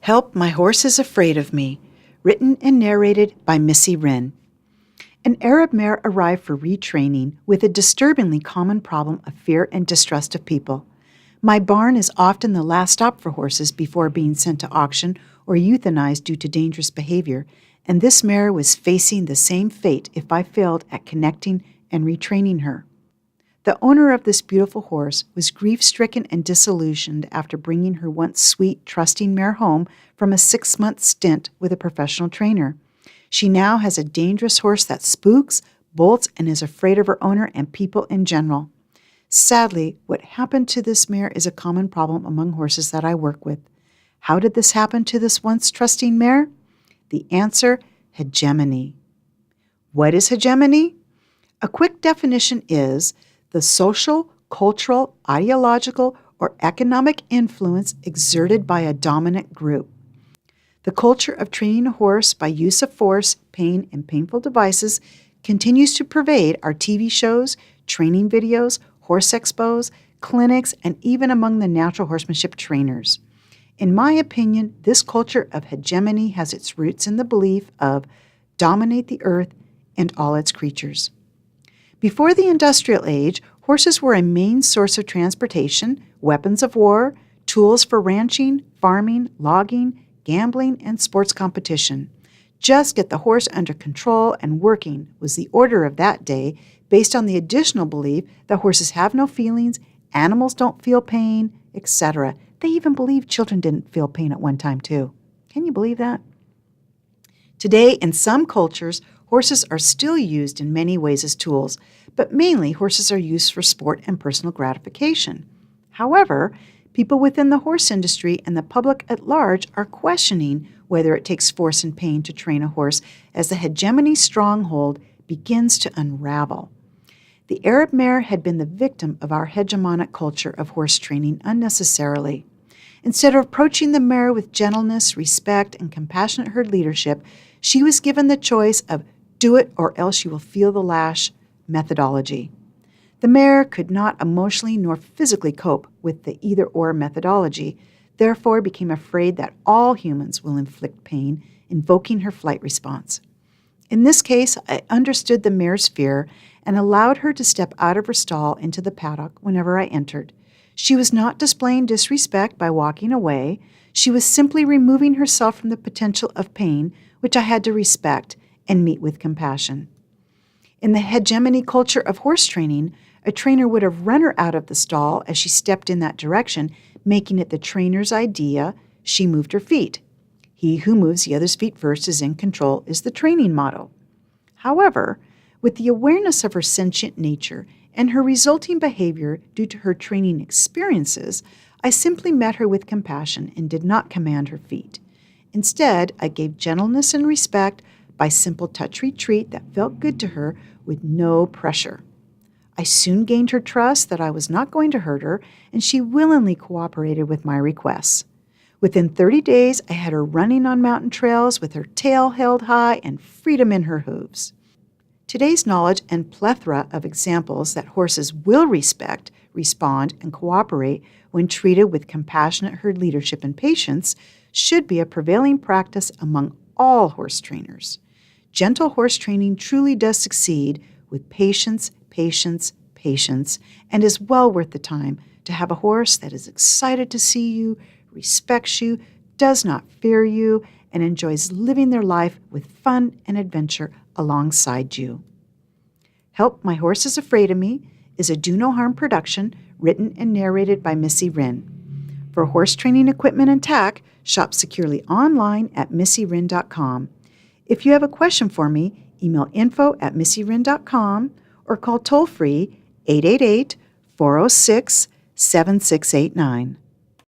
Help, My Horse is Afraid of Me, written and narrated by Missy Wryn. An Arab mare arrived for retraining with a disturbingly common problem of fear and distrust of people. My barn is often the last stop for horses before being sent to auction or euthanized due to dangerous behavior, and this mare was facing the same fate if I failed at connecting and retraining her. The owner of this beautiful horse was grief-stricken and disillusioned after bringing her once sweet, trusting mare home from a 6-month stint with a professional trainer. She now has a dangerous horse that spooks, bolts, and is afraid of her owner and people in general. Sadly, what happened to this mare is a common problem among horses that I work with. How did this happen to this once trusting mare? The answer, hegemony. What is hegemony? A quick definition is the social, cultural, ideological, or economic influence exerted by a dominant group. The culture of training a horse by use of force, pain, and painful devices continues to pervade our TV shows, training videos, horse expos, clinics, and even among the natural horsemanship trainers. In my opinion, this culture of hegemony has its roots in the belief of dominate the earth and all its creatures. Before the industrial age, horses were a main source of transportation, weapons of war, tools for ranching, farming, logging, gambling, and sports competition. Just get the horse under control and working was the order of that day, based on the additional belief that horses have no feelings, animals don't feel pain, etc. They even believed children didn't feel pain at one time, too. Can you believe that? Today, in some cultures, horses are still used in many ways as tools, but mainly horses are used for sport and personal gratification. However, people within the horse industry and the public at large are questioning whether it takes force and pain to train a horse as the hegemony stronghold begins to unravel. The Arab mare had been the victim of our hegemonic culture of horse training unnecessarily. Instead of approaching the mare with gentleness, respect, and compassionate herd leadership, she was given the choice of do it or else you will feel the lash methodology. The mare could not emotionally nor physically cope with the either-or methodology, therefore became afraid that all humans will inflict pain, invoking her flight response. In this case, I understood the mare's fear and allowed her to step out of her stall into the paddock whenever I entered. She was not displaying disrespect by walking away. She was simply removing herself from the potential of pain, which I had to respect and meet with compassion. In the hegemony culture of horse training, a trainer would have run her out of the stall as she stepped in that direction, making it the trainer's idea. She moved her feet. He who moves the other's feet first is in control is the training motto. However, with the awareness of her sentient nature and her resulting behavior due to her training experiences, I simply met her with compassion and did not command her feet. Instead, I gave gentleness and respect by simple touch retreat that felt good to her with no pressure. I soon gained her trust that I was not going to hurt her, and she willingly cooperated with my requests. Within 30 days, I had her running on mountain trails with her tail held high and freedom in her hooves. Today's knowledge and plethora of examples that horses will respect, respond, and cooperate when treated with compassionate herd leadership and patience should be a prevailing practice among all horse trainers. Gentle horse training truly does succeed with patience, patience, patience, and is well worth the time to have a horse that is excited to see you, respects you, does not fear you, and enjoys living their life with fun and adventure alongside you. Help, My Horse is Afraid of Me is a Do No Harm production written and narrated by Missy Wryn. For horse training equipment and tack, shop securely online at missywryn.com. If you have a question for me, email info@missywryn.com or call toll-free 888-406-7689.